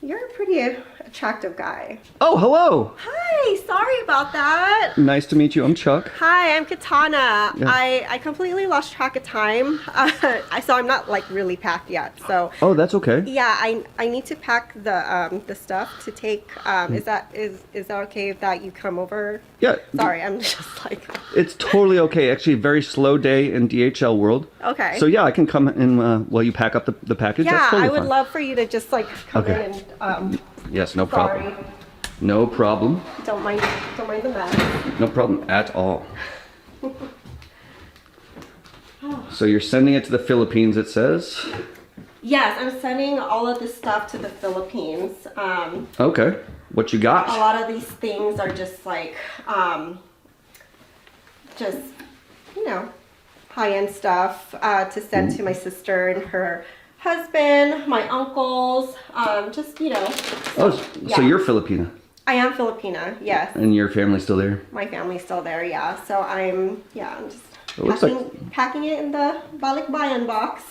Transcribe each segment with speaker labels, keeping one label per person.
Speaker 1: You're a pretty attractive guy.
Speaker 2: Oh, hello.
Speaker 1: Hi, sorry about that.
Speaker 2: Nice to meet you. I'm Chuck.
Speaker 1: Hi, I'm Katana.
Speaker 2: Yeah.
Speaker 1: I completely lost track of time. So I'm not like really packed yet. So
Speaker 2: Oh, that's okay.
Speaker 1: yeah, I need to pack the stuff to take. Is that okay if that you come over?
Speaker 2: Yeah.
Speaker 1: Sorry, I'm just like.
Speaker 2: It's totally okay. Actually, a very slow day in DHL world.
Speaker 1: Okay.
Speaker 2: So yeah, I can come in while you pack up the package.
Speaker 1: Yeah,
Speaker 2: That's totally
Speaker 1: I would
Speaker 2: fine.
Speaker 1: love for you to just like come
Speaker 2: Okay.
Speaker 1: in and.
Speaker 2: Yes, no problem.
Speaker 1: Sorry.
Speaker 2: No problem.
Speaker 1: Don't mind the mess.
Speaker 2: No problem at all. So you're sending it to the Philippines, it says.
Speaker 1: Yes, I'm sending all of this stuff to the Philippines.
Speaker 2: Okay. What you
Speaker 1: A
Speaker 2: got?
Speaker 1: lot of these things are just like, just, you know, high-end stuff to send to my sister and her husband, my uncles, just, you know.
Speaker 2: Oh, so
Speaker 1: yeah.
Speaker 2: you're Filipina.
Speaker 1: I am Filipina, yes.
Speaker 2: And your family's still there?
Speaker 1: My family's still there, yeah. So I'm just
Speaker 2: It looks
Speaker 1: packing it in the Balikbayan box.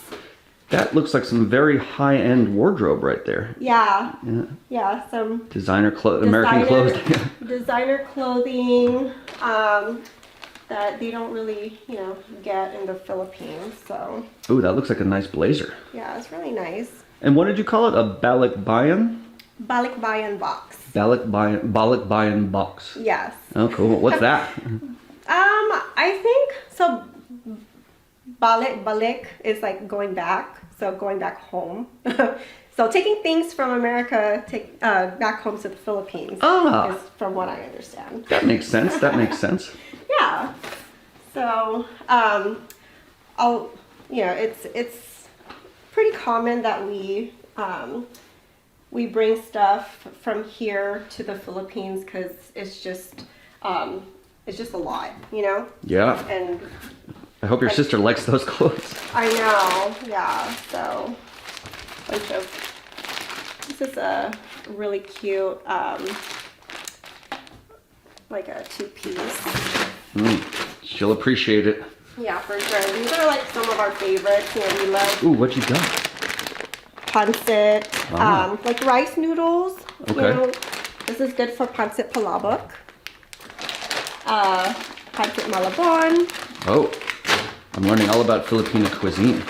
Speaker 2: That looks like some very high-end wardrobe right there.
Speaker 1: Yeah.
Speaker 2: Yeah.
Speaker 1: Yeah, some
Speaker 2: Designer clothes, American clothes.
Speaker 1: designer clothing that they don't really, you know, get in the Philippines. So
Speaker 2: Ooh, that looks like a nice blazer.
Speaker 1: yeah, it's really nice.
Speaker 2: And what did you call it? A Balikbayan?
Speaker 1: Balikbayan box.
Speaker 2: Balikbayan box.
Speaker 1: Yes.
Speaker 2: Oh, cool. What's that?
Speaker 1: I think so. Balik is like going back, so going back home. So taking things from America back home to the Philippines.
Speaker 2: Ah.
Speaker 1: Is from what I understand.
Speaker 2: That makes sense. That makes sense.
Speaker 1: Yeah. So, it's pretty common that we bring stuff from here to the Philippines because it's just a lot, you know?
Speaker 2: Yeah.
Speaker 1: And
Speaker 2: I hope your sister likes those clothes.
Speaker 1: I know, yeah. So, this is a really cute, like a two-piece.
Speaker 2: She'll appreciate it.
Speaker 1: Yeah, for sure. These are like some of our favorites. You know, we love
Speaker 2: Ooh, what you got?
Speaker 1: pancit, like rice noodles.
Speaker 2: Okay.
Speaker 1: You know, this is good for pancit palabok. Pancit malabon.
Speaker 2: Oh, I'm learning all about Filipino cuisine.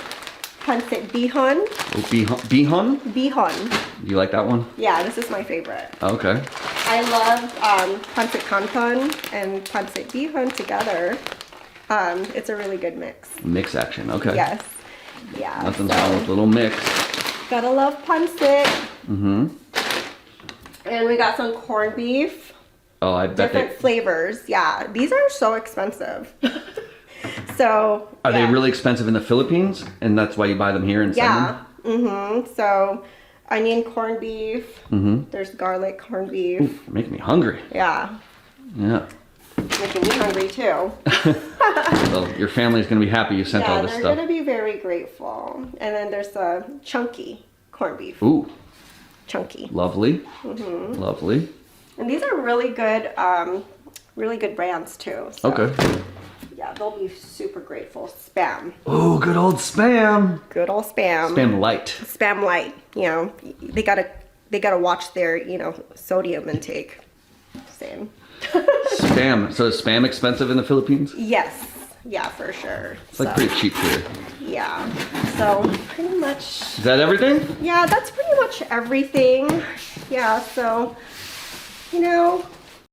Speaker 1: Pancit bihon.
Speaker 2: Oh, bihon?
Speaker 1: Bihon.
Speaker 2: You like that one?
Speaker 1: Yeah, this is my favorite.
Speaker 2: Okay.
Speaker 1: I love pancit canton and pancit bihon together. It's a really good mix.
Speaker 2: Mix action. Okay.
Speaker 1: Yes. Yeah.
Speaker 2: Nothing's wrong with a little mix.
Speaker 1: Gotta love pancit.
Speaker 2: Mm-hmm.
Speaker 1: And we got some corned beef.
Speaker 2: Oh, I bet
Speaker 1: Different flavors. Yeah. These are so expensive. So.
Speaker 2: Are
Speaker 1: yeah.
Speaker 2: they really expensive in the Philippines? And that's why you buy them here and send them?
Speaker 1: Yeah. Mm-hmm. So, onion corned beef.
Speaker 2: Mm-hmm.
Speaker 1: There's garlic corned beef.
Speaker 2: Ooh, you're making me hungry.
Speaker 1: Yeah.
Speaker 2: Yeah.
Speaker 1: Making me hungry too.
Speaker 2: Well, your family's going to be happy you sent all this
Speaker 1: they're
Speaker 2: stuff.
Speaker 1: going to be very grateful. And then there's a chunky corned beef.
Speaker 2: Ooh,
Speaker 1: Chunky.
Speaker 2: lovely.
Speaker 1: Mm-hmm.
Speaker 2: Lovely.
Speaker 1: And these are really good brands too. So,
Speaker 2: Okay.
Speaker 1: yeah, they'll be super grateful. Spam.
Speaker 2: Oh, good old Spam.
Speaker 1: Good old Spam.
Speaker 2: Spam light.
Speaker 1: Spam light. You know, they gotta watch their, you know, sodium intake. Same.
Speaker 2: Spam. So is Spam expensive in the Philippines?
Speaker 1: Yes. Yeah, for sure.
Speaker 2: It's like pretty cheap here.
Speaker 1: Yeah. So pretty much.
Speaker 2: Is that everything?
Speaker 1: Yeah, that's pretty much everything. Yeah. So, you know,